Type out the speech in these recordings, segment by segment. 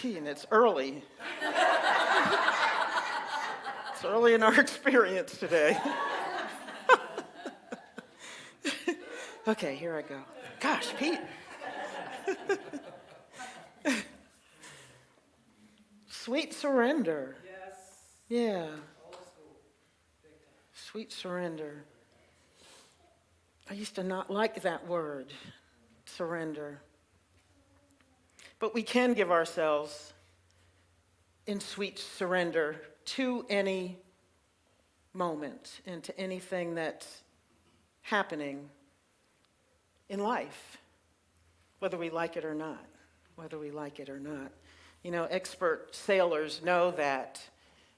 And it's early. It's early in our experience today. Okay, here I go. Gosh, Pete. Sweet surrender. Yes. Yeah, Old school. Big time. sweet surrender. I used to not like that word, surrender. But we can give ourselves in sweet surrender to any moment and to anything that's happening in life, whether we like it or not, whether we like it or not. You know, expert sailors know that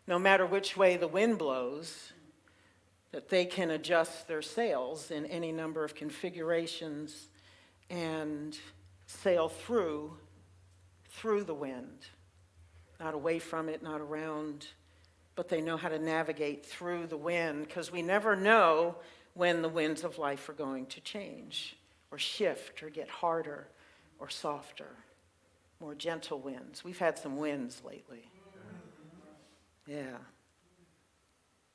no matter which way the wind blows, that they can adjust their sails in any number of configurations and sail through the wind. Not away from it, not around, but they know how to navigate through the wind, because we never know when the winds of life are going to change or shift or get harder or softer, more gentle winds. We've had some winds lately. Yeah.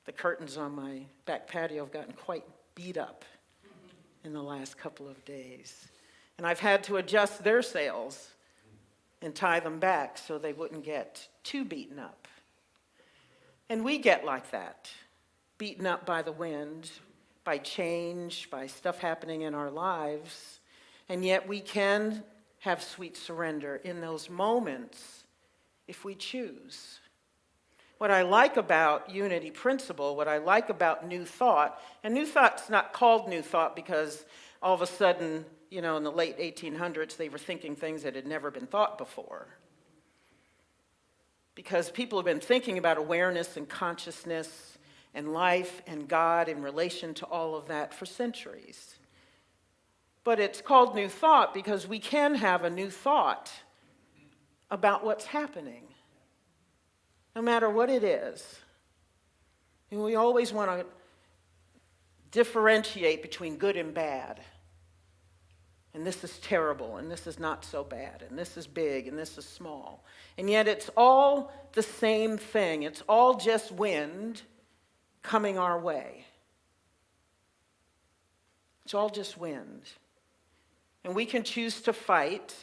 The curtains on my back patio have gotten quite beat up in the last couple of days. And I've had to adjust their sails and tie them back so they wouldn't get too beaten up. And we get like that, beaten up by the wind, by change, by stuff happening in our lives. And yet we can have sweet surrender in those moments if we choose. What I like about unity principle, what I like about New Thought, and New Thought's not called New Thought because all of a sudden, you know, in the late 1800s, they were thinking things that had never been thought before. Because people have been thinking about awareness and consciousness and life and God in relation to all of that for centuries. But it's called New Thought because we can have a new thought about what's happening, no matter what it is. And we always want to differentiate between good and bad. And this is terrible, and this is not so bad, and this is big, and this is small. And yet it's all the same thing. It's all just wind coming our way. It's all just wind. And we can choose to fight,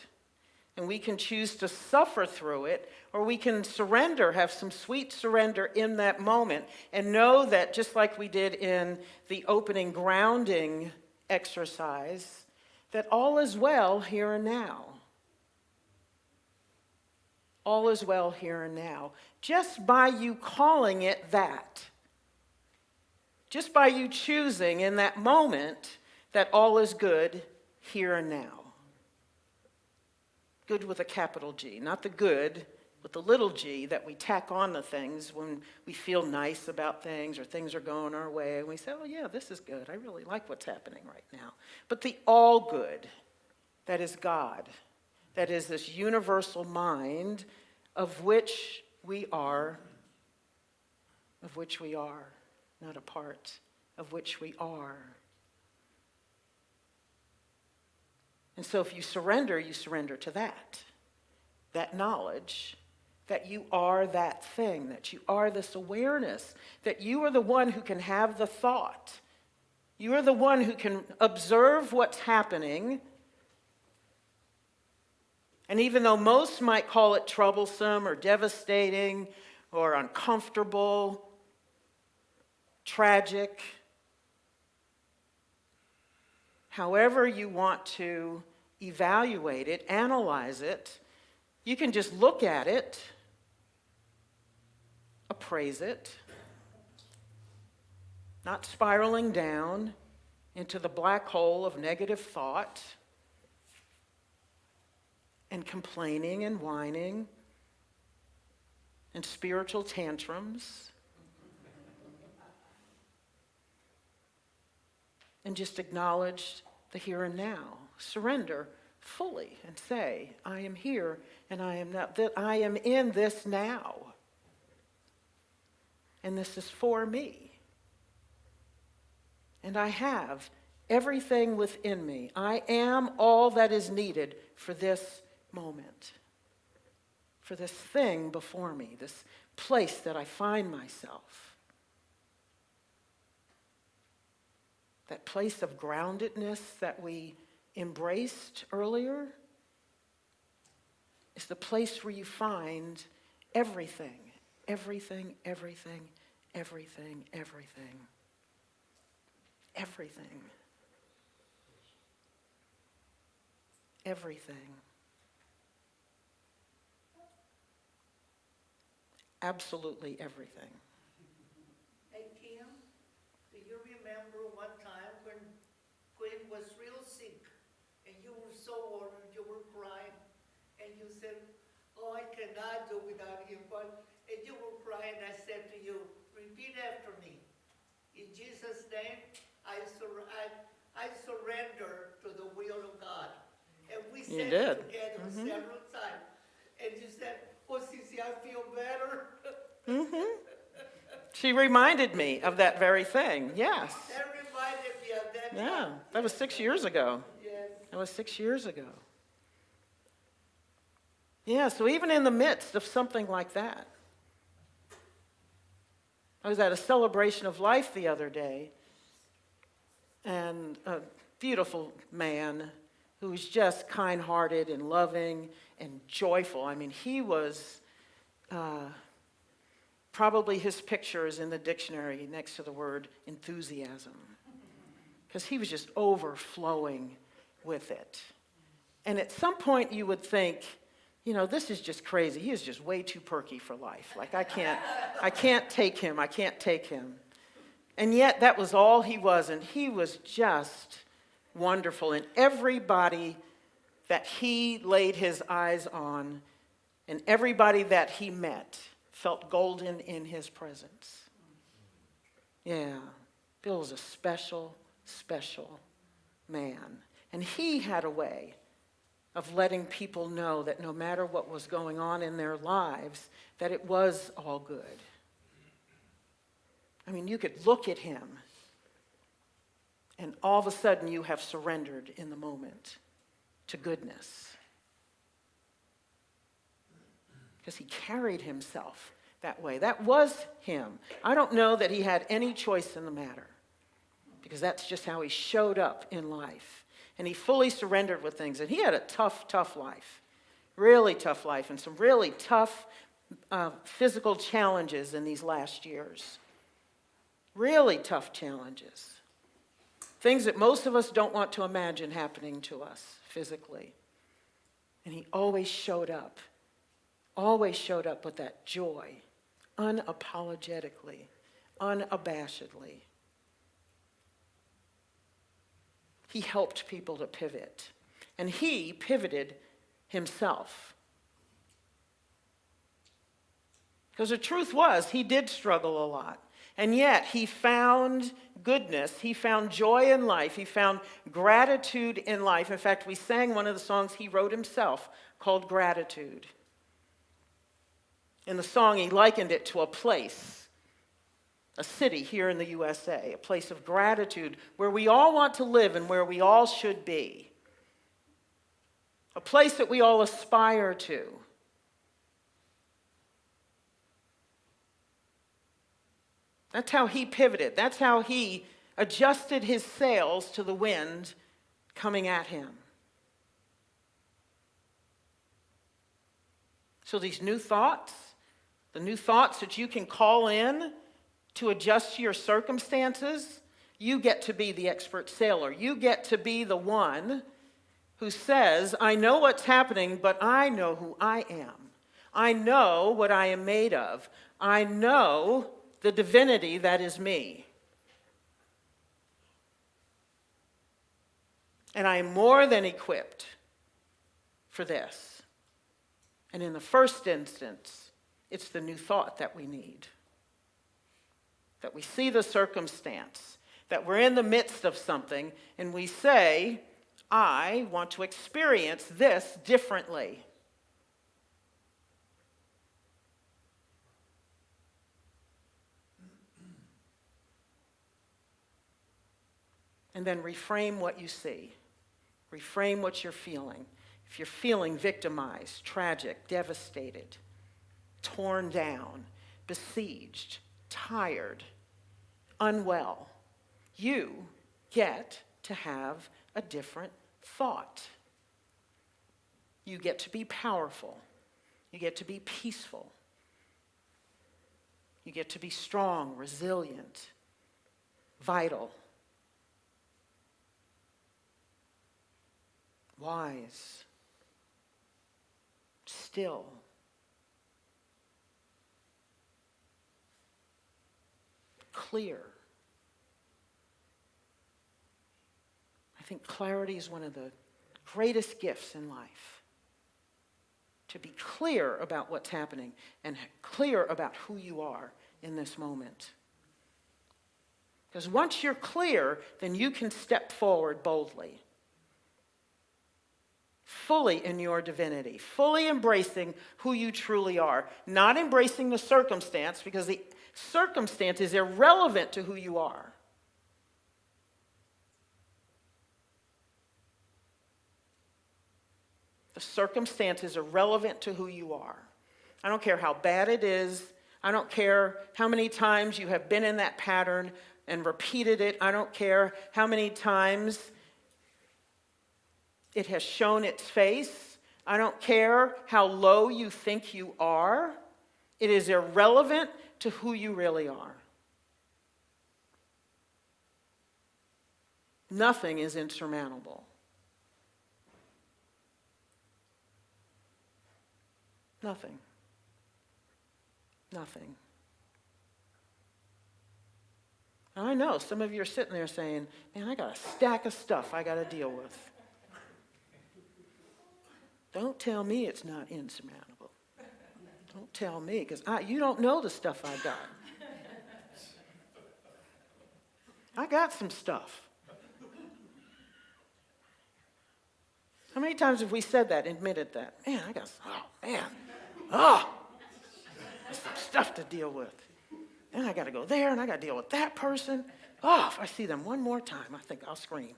and we can choose to suffer through it, or we can surrender, have some sweet surrender in that moment, and know that just like we did in the opening grounding exercise, that all is well here and now. All is well here and now. Just by you calling it that. Just by you choosing in that moment that all is good here and now. Good with a capital G, not the good with the little g that we tack on to things when we feel nice about things or things are going our way. And we say, oh yeah, this is good. I really like what's happening right now. But the all good, that is God, that is this universal mind of which we are, not a part, of which we are. And so if you surrender to that knowledge, that you are that thing, that you are this awareness, that you are the one who can have the thought. You are the one who can observe what's happening. And even though most might call it troublesome or devastating or uncomfortable, tragic, however you want to evaluate it, analyze it, you can just look at it, appraise it, not spiraling down into the black hole of negative thought and complaining and whining and spiritual tantrums, and just acknowledge the here and now. Surrender fully and say, I am here and I am now, that I am in this now. And this is for me. And I have everything within me. I am all that is needed for this moment, for this thing before me, this place that I find myself. That place of groundedness that we embraced earlier is the place where you find everything, everything, everything, everything, everything, everything, everything. Absolutely everything. Hey, Kim, do you remember one time when Quinn was real sick and you were so worried, you were crying, and you said, oh, I cannot do without him, and you were crying, I said to you, repeat after me. In Jesus' name, I surrender to the will of God. And we You said did. it together several times. And you said, oh, Sissy, I feel better. She reminded me of that very thing. Yes. That reminded me of that Yeah, time. that was 6 years ago. Yes. That was 6 years ago. Yeah, so even in the midst of something like that, I was at a celebration of life the other day, and a beautiful man who was just kind-hearted and loving and joyful. I mean, he was, probably his picture is in the dictionary next to the word enthusiasm, because he was just overflowing with it. And at some point you would think, you know, this is just crazy. He is just way too perky for life. Like, I can't take him. I can't take him. And yet that was all he was, and he was just wonderful. And everybody that he laid his eyes on and everybody that he met felt golden in his presence. Yeah, Bill was a special, special man. And he had a way of letting people know that no matter what was going on in their lives, that it was all good. I mean, you could look at him, and all of a sudden you have surrendered in the moment to goodness. Because he carried himself that way. That was him. I don't know that he had any choice in the matter, because that's just how he showed up in life. And he fully surrendered with things. And he had a tough, tough life. Really tough life. And some really tough physical challenges in these last years. Really tough challenges. Things that most of us don't want to imagine happening to us physically. And he always showed up with that joy, unapologetically, unabashedly. He helped people to pivot, and he pivoted himself. Because the truth was, he did struggle a lot, and yet he found goodness, he found joy in life, he found gratitude in life. In fact, we sang one of the songs he wrote himself called Gratitude. In the song, he likened it to a place, a city here in the USA, a place of gratitude where we all want to live and where we all should be. A place that we all aspire to. That's how he pivoted. That's how he adjusted his sails to the wind coming at him. So these new thoughts, the new thoughts that you can call in to adjust to your circumstances, you get to be the expert sailor. You get to be the one who says, I know what's happening, but I know who I am. I know what I am made of. I know the divinity that is me. And I am more than equipped for this. And in the first instance, it's the new thought that we need. That we see the circumstance, that we're in the midst of something, and we say, I want to experience this differently. And then reframe what you see. Reframe what you're feeling. If you're feeling victimized, tragic, devastated, torn down, besieged, tired, unwell, you get to have a different thought. You get to be powerful. You get to be peaceful. You get to be strong, resilient, vital, wise, still. Clear. I think clarity is one of the greatest gifts in life. To be clear about what's happening and clear about who you are in this moment. Because once you're clear, then you can step forward boldly. Fully in your divinity, fully embracing who you truly are, not embracing the circumstance, because the circumstance is irrelevant to who you are. The circumstance is irrelevant to who you are. I don't care how bad it is. I don't care how many times you have been in that pattern and repeated it. I don't care how many times it has shown its face. I don't care how low you think you are. It is irrelevant to who you really are. Nothing is insurmountable. Nothing. Nothing. And I know some of you are sitting there saying, man, I got a stack of stuff I got to deal with. Don't tell me it's not insurmountable. Don't tell me, because you don't know the stuff I got. I got some stuff. How many times have we said that, admitted that? Man, there's some stuff to deal with. Then I got to go there, and I got to deal with that person. If I see them one more time, I think I'll scream.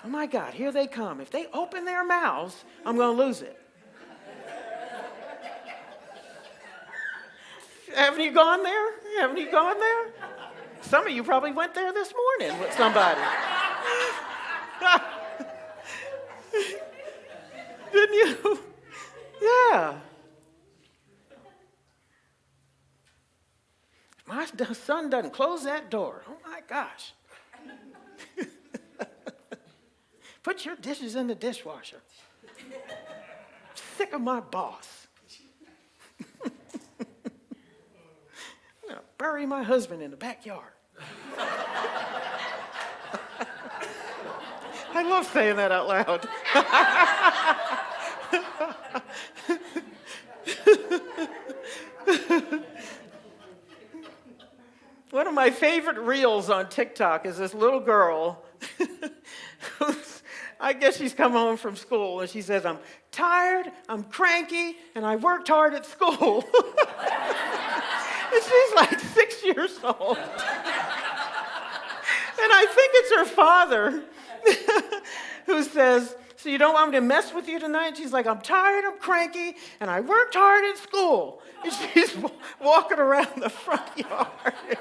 Oh my God, here they come. If they open their mouths, I'm going to lose it. Haven't you gone there? Haven't you gone there? Some of you probably went there this morning with somebody. Didn't you? Yeah. If my son doesn't close that door, oh my gosh. Put your dishes in the dishwasher. Sick of my boss. I'm going to bury my husband in the backyard. I love saying that out loud. One of my favorite reels on TikTok is this little girl who's, I guess she's come home from school, and she says, I'm tired, I'm cranky, and I worked hard at school. And she's like 6 years old. And I think it's her father who says, so you don't want me to mess with you tonight? She's like, I'm tired, I'm cranky, and I worked hard at school. And she's walking around the front yard.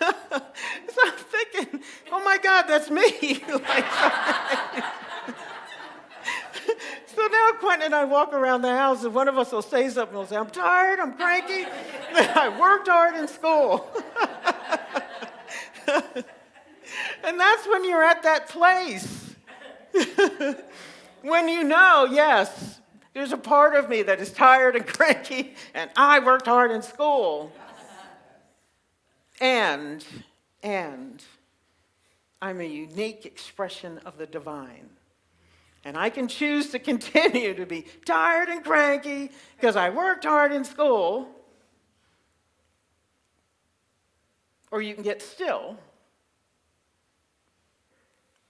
So I'm thinking, oh my God, that's me. So now Quentin and I walk around the house, and one of us will say something. We'll say, I'm tired, I'm cranky, and I worked hard in school. And that's when you're at that place. When you know, yes, there's a part of me that is tired and cranky, and I worked hard in school. And I'm a unique expression of the divine. And I can choose to continue to be tired and cranky because I worked hard in school. Or you can get still.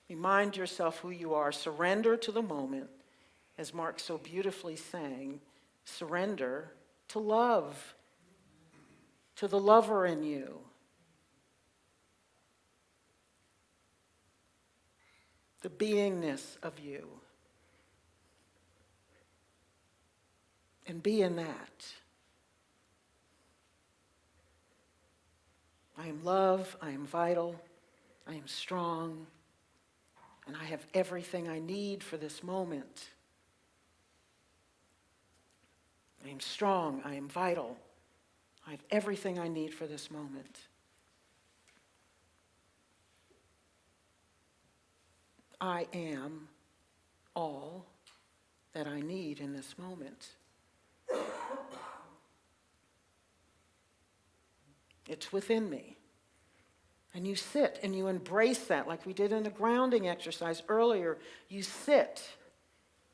Remind yourself who you are. Surrender to the moment. As Mark so beautifully sang, surrender to love, to the lover in you. The beingness of you. and be in that. I am love, I am vital, I am strong, and I have everything I need for this moment. I am strong, I am vital, I have everything I need for this moment. I am all that I need in this moment. It's within me. And you sit and you embrace that like we did in the grounding exercise earlier. You sit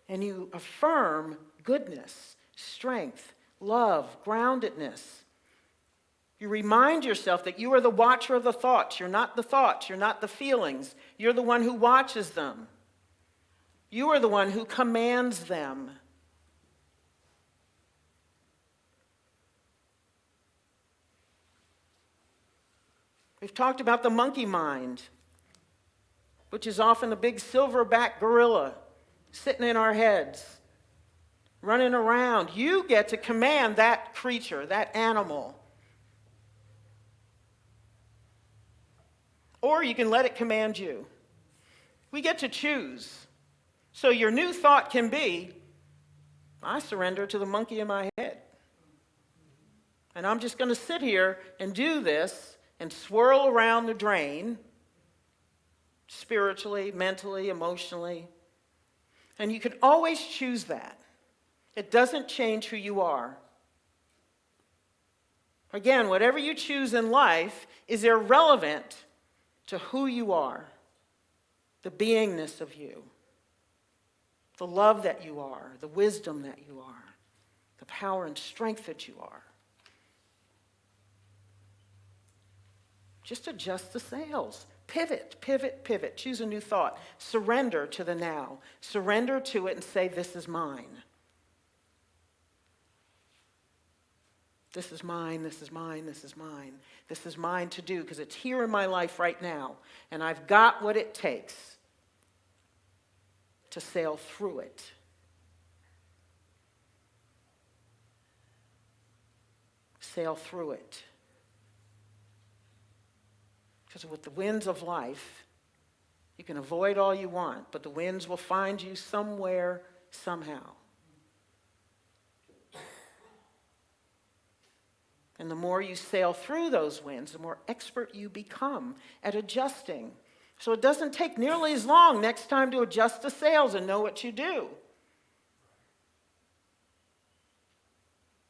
and you affirm goodness, strength, love, groundedness. You remind yourself that you are the watcher of the thoughts. You're not the thoughts. You're not the feelings. You're the one who watches them. You are the one who commands them. We've talked about the monkey mind, which is often a big silverback gorilla sitting in our heads, running around. You get to command that creature, that animal. Or you can let it command you. We get to choose. So your new thought can be, I surrender to the monkey in my head. And I'm just going to sit here and do this and swirl around the drain, spiritually, mentally, emotionally. And you can always choose that. It doesn't change who you are. Again, whatever you choose in life is irrelevant to who you are, the beingness of you, the love that you are, the wisdom that you are, the power and strength that you are. Just adjust the sails. Pivot, pivot, pivot. Choose a new thought. Surrender to the now. Surrender to it and say, this is mine. This is mine, this is mine, this is mine. This is mine to do because it's here in my life right now. And I've got what it takes to sail through it. Sail through it. Because with the winds of life, you can avoid all you want, but the winds will find you somewhere, somehow. And the more you sail through those winds, the more expert you become at adjusting. So it doesn't take nearly as long next time to adjust the sails and know what you do.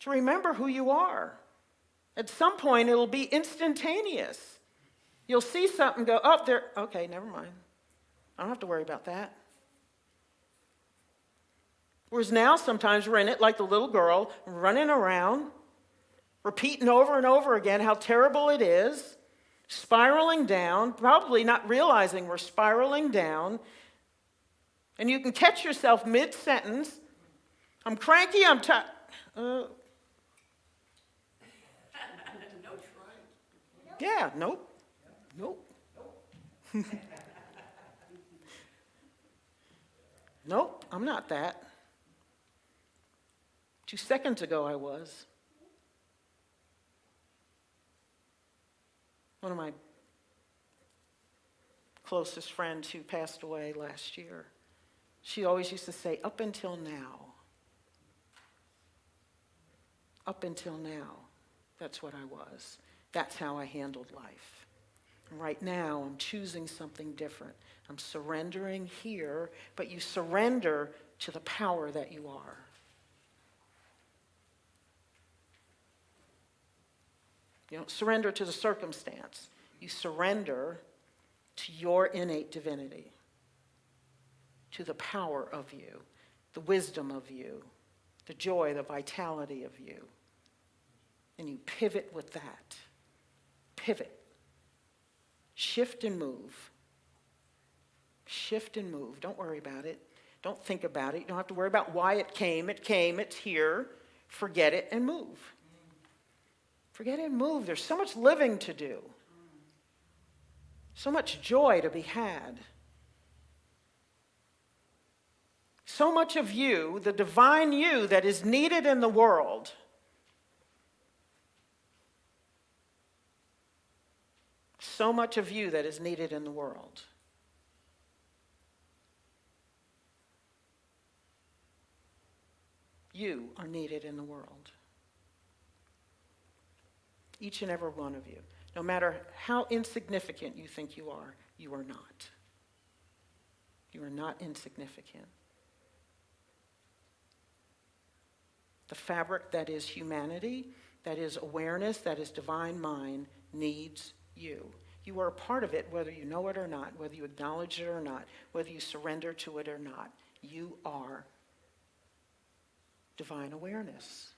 To remember who you are. At some point, it'll be instantaneous. You'll see something go, oh, there, okay, never mind. I don't have to worry about that. Whereas now, sometimes we're in it like the little girl, running around, repeating over and over again how terrible it is, spiraling down, probably not realizing we're spiraling down. And you can catch yourself mid-sentence. I'm cranky, I'm tired. Yeah, nope. Nope. Nope, I'm not that. 2 seconds ago I was. One of my closest friends who passed away last year, she always used to say, up until now. Up until now, that's what I was. That's how I handled life. And right now, I'm choosing something different. I'm surrendering here, but you surrender to the power that you are. You don't surrender to the circumstance. You surrender to your innate divinity, to the power of you, the wisdom of you, the joy, the vitality of you. And you pivot with that. Pivot. Shift and move. Shift and move. Don't worry about it. Don't think about it. You don't have to worry about why it came. It came. It's here. Forget it and move. Forget it and move. There's so much living to do. So much joy to be had. So much of you, the divine you that is needed in the world, so much of you that is needed in the world. You are needed in the world. Each and every one of you. No matter how insignificant you think you are not. You are not insignificant. The fabric that is humanity, that is awareness, that is divine mind, needs you. You are a part of it, whether you know it or not, whether you acknowledge it or not, whether you surrender to it or not. You are divine awareness.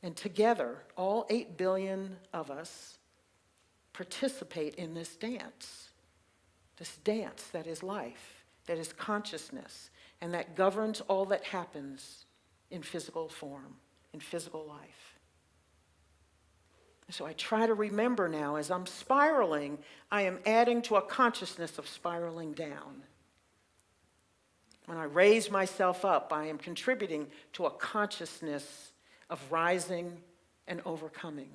And together, all 8 billion of us participate in this dance that is life, that is consciousness, and that governs all that happens in physical form, in physical life. So I try to remember now, as I'm spiraling, I am adding to a consciousness of spiraling down. When I raise myself up, I am contributing to a consciousness of rising and overcoming,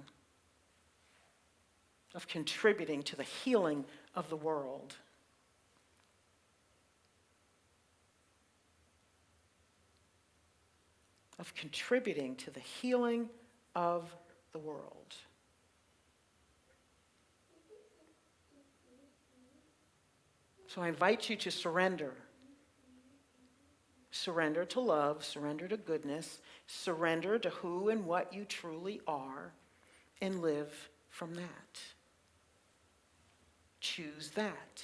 of contributing to the healing of the world. Of contributing to the healing of the world. So I invite you to surrender. Surrender to love, surrender to goodness, surrender to who and what you truly are, and live from that. Choose that.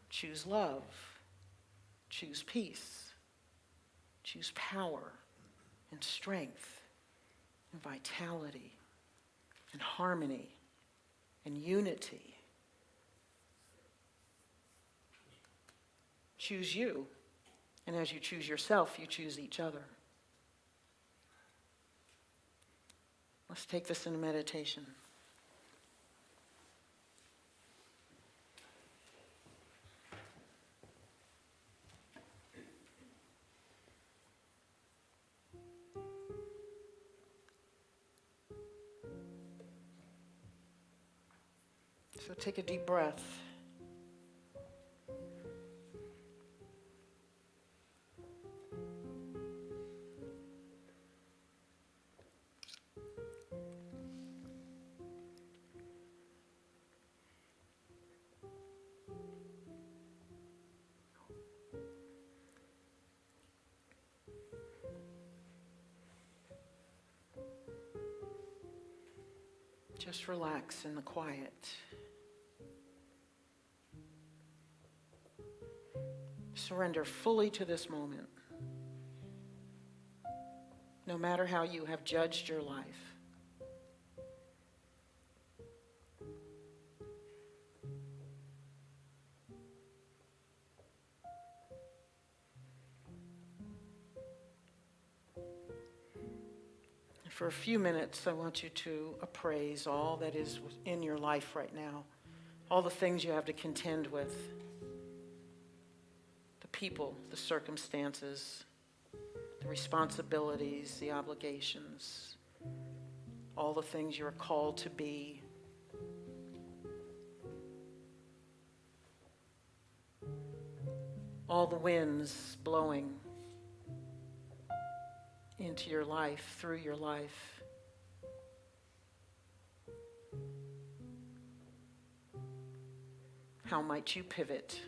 Choose love. Choose peace. Choose power and strength and vitality and harmony and unity. Choose you. And as you choose yourself, you choose each other. Let's take this into meditation. So take a deep breath. Just relax in the quiet. Surrender fully to this moment. No matter how you have judged your life. For a few minutes, I want you to appraise all that is in your life right now, all the things you have to contend with, the people, the circumstances, the responsibilities, the obligations, all the things you're called to be. All the winds blowing into your life, through your life. How might you pivot?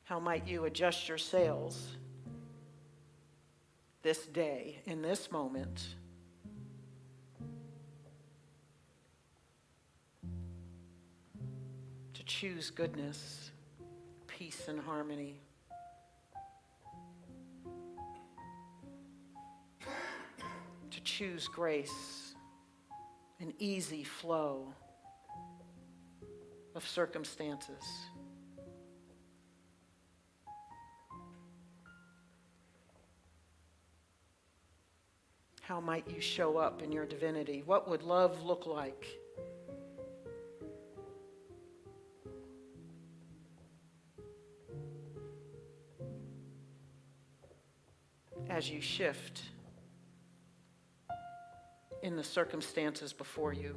How might you adjust your sails this day, in this moment? To choose goodness, peace and harmony. To choose grace, an easy flow of circumstances. How might you show up in your divinity? What would love look like? As you shift in the circumstances before you?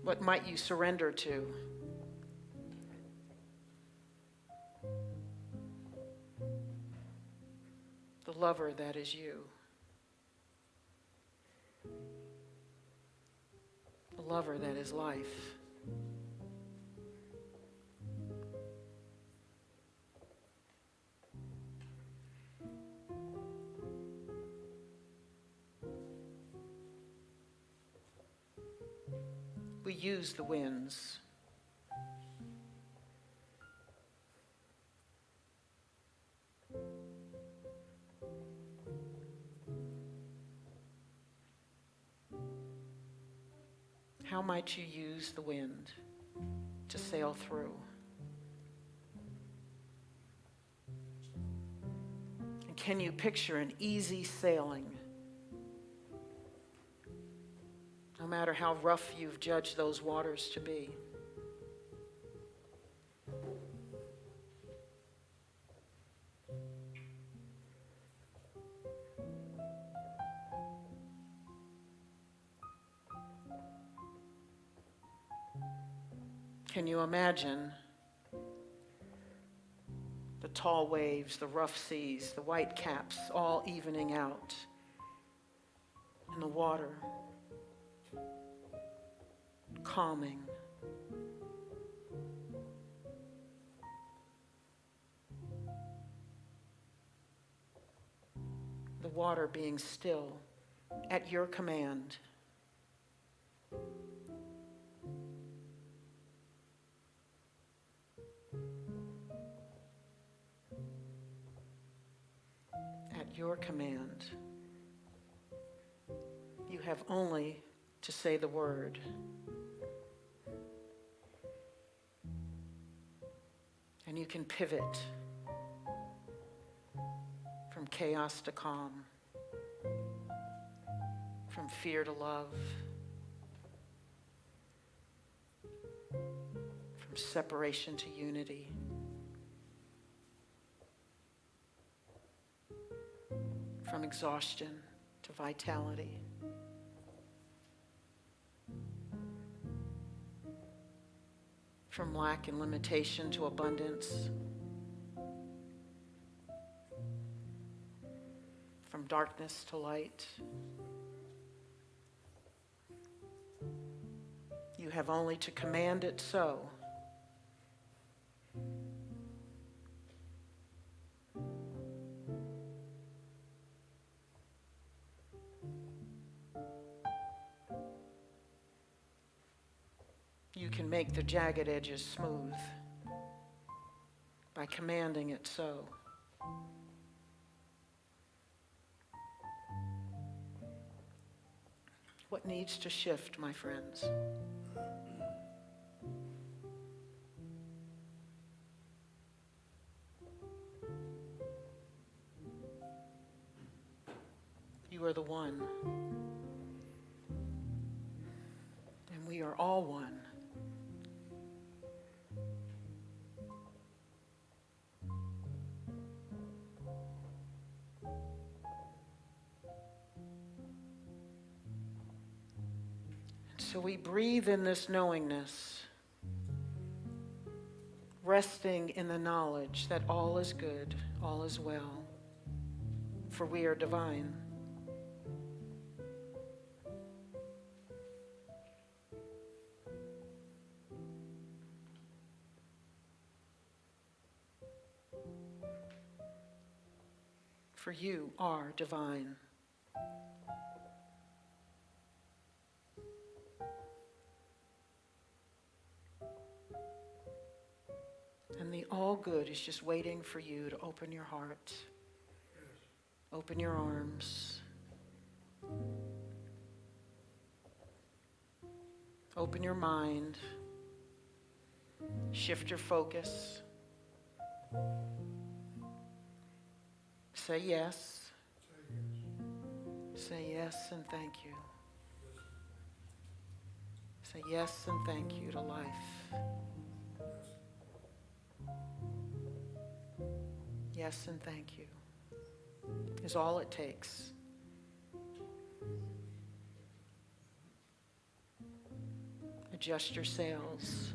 What might you surrender to? The lover that is you. The lover that is life. We use the winds. How might you use the wind to sail through? And can you picture an easy sailing? No matter how rough you've judged those waters to be. Can you imagine the tall waves, the rough seas, the white caps all evening out in the water, calming? The water being still at your command. At your command. You have only to say the word. And you can pivot from chaos to calm, from fear to love, from separation to unity. From exhaustion to vitality. From lack and limitation to abundance. From darkness to light. You have only to command it so. You can make the jagged edges smooth by commanding it so. What needs to shift, my friends? You are the one. And we are all one. So we breathe in this knowingness, resting in the knowledge that all is good, all is well, for we are divine. For you are divine. And the all good is just waiting for you to open your heart, open your arms, open your mind, shift your focus. Say yes. Say yes and thank you. Say yes and thank you to life. Yes and thank you is all it takes. Adjust your sails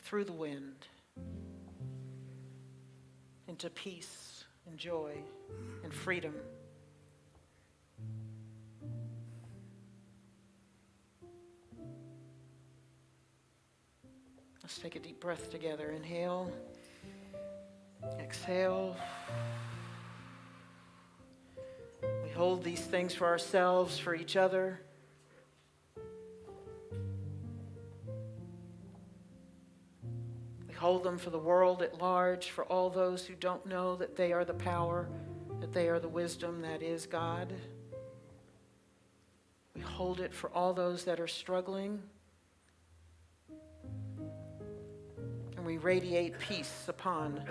through the wind into peace and joy and freedom. Let's take a deep breath together. Inhale, exhale. We hold these things for ourselves, for each other. We hold them for the world at large, for all those who don't know that they are the power, that they are the wisdom that is God. We hold it for all those that are struggling. And we radiate peace upon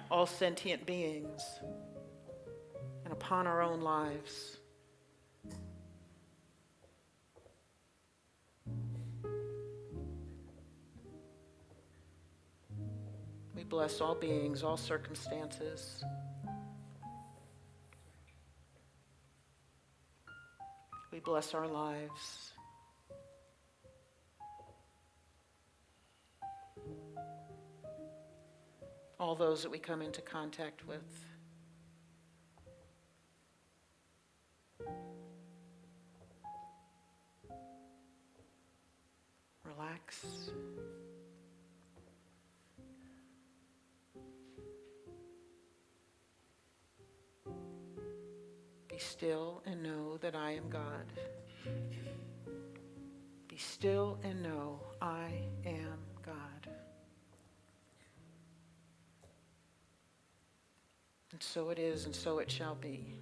all sentient beings and upon our own lives. We bless all beings, all circumstances. We bless our lives. All those that we come into contact with. Relax. Be still and know that I am God. Be still and know I am God. And so it is, and so it shall be.